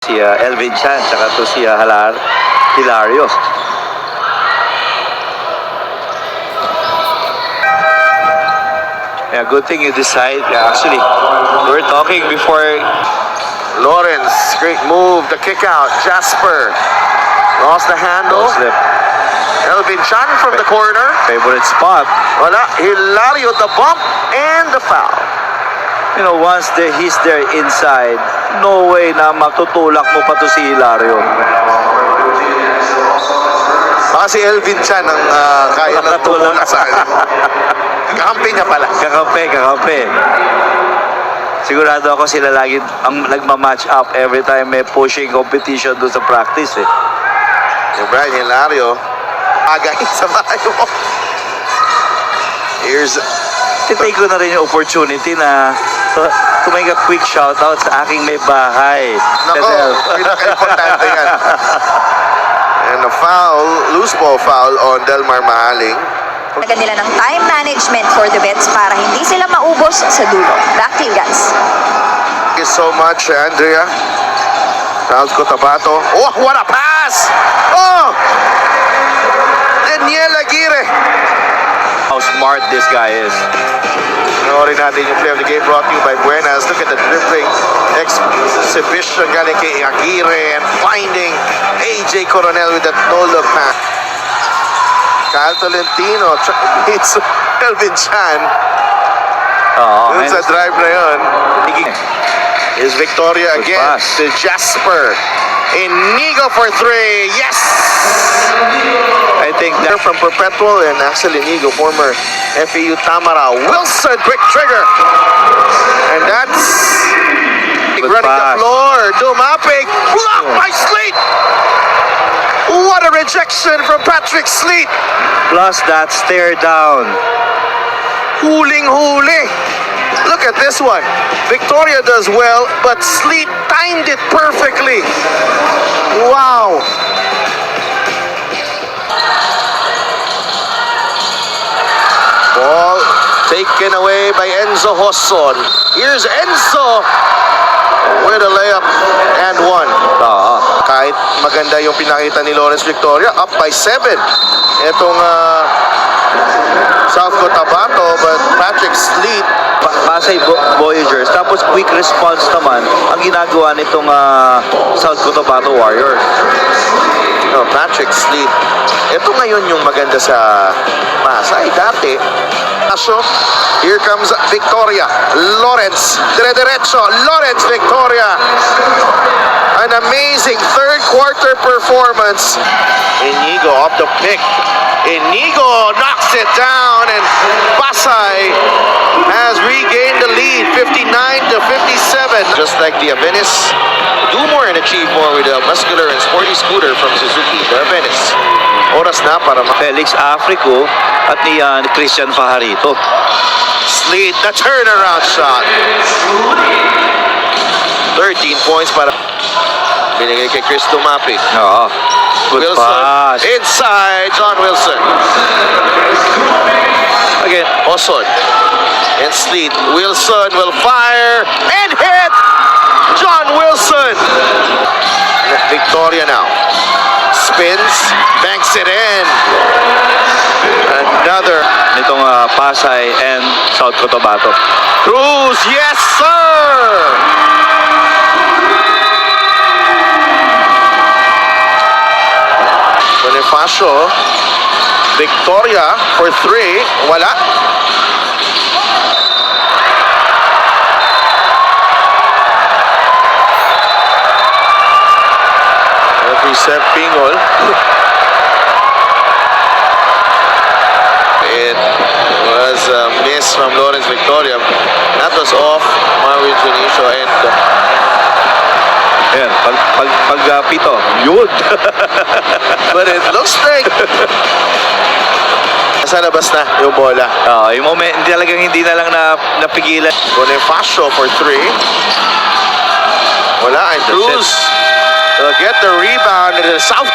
Si Elvin Chan, tsaka to si Hilario. Yeah, good thing you decide. Actually, we were talking before. Lawrence, great move, the kick out. Jasper lost the handle. No slip. Elvin Chan from the corner. Favorite spot. Wala, Hilario, the bump and the foul. You know, once he's there inside, no way na matutulak mo pa to si Hilario. Baka si Elvin Chan ang kaya ng tumulak sa akin. Kakampi niya pala. Kakampi. Sigurado ako sila lagi ang nagma-match up every time may pushing competition doon sa practice eh. Yung Brian Hilario, agay sa bahay mo. Here's... Titake ko na rin yung opportunity na to make a quick shoutout sa aking may bahay. Nako, pinaka-importante yan. And a foul, loose ball foul on Delmar Mahaling. Talaga nila ng time management for the Bets para hindi sila maubos sa dulo. Back to you guys. Thank you so much, Andrea. Charles Cotabato. Oh, what a pass! Oh! Daniel Aguirre. How smart this guy is. Panoorin natin yung play of the game brought to you by Buenas. Look at the dribbling exhibition galing kay Aguirre and finding AJ Coronel with that no-look pass. Kyle Tolentino beats Elvin Chan. Dun sa drive na yun. Is Victoria Good again pass. to Jasper. Inigo for three. Yes! I think that From Perpetual and actually Inigo, former FAU Tamara. Wilson, quick trigger. And that's Good running pass. the floor. Dumapig. Blocked by Sleet. What a rejection from Patrick Sleet. plus that stare down. Huling-huli. Look at this one. Victoria does well, but Sleet timed it perfectly. Wow. Ball taken away by Enzo Hosson. Here's Enzo with a layup and one. Kahit maganda yung pinakita ni Lawrence Victoria, up by 7. Itong South Cotabato, but Patrick Sleet. Pasay Voyagers. Tapos quick response naman ang ginagawa nitong South Cotabato Warriors. No, Patrick Sleet. Ito ngayon yung maganda sa Pasay. Dati, here comes Victoria. Lawrence, dire-diretso. Lawrence, Victoria. An amazing third quarter performance. Inigo off the pick. Inigo knocks it down and Pasay has regained the lead, 59-57. Just like the Avenis, do more and achieve more with a muscular and sporty scooter from Suzuki. The Avenis. Oras na para Felix Africo at ni Christian Fajarito. Sleet, the turnaround shot. 13 points para binigay kay Chris Dumapig. Oo. Good Wilson pass. inside John Wilson. Again, Oson and Sleet. Wilson will fire and hit John Wilson. Victoria now spins, banks it in. Another nitong Pasay and South Cotabato. Cruz, yes sir. Bonifacio, Victoria for three, wala. Referee Seb Pingol. It was a miss from Lawrence Victoria. That was off Marvin Junicio and Ayan, pag pito. Yun. but it looks like nasa labas na yung bola. Yung moment, talagang hindi na lang napigilan. Bonifacio for three. Wala, and Cruz will get the rebound. It is South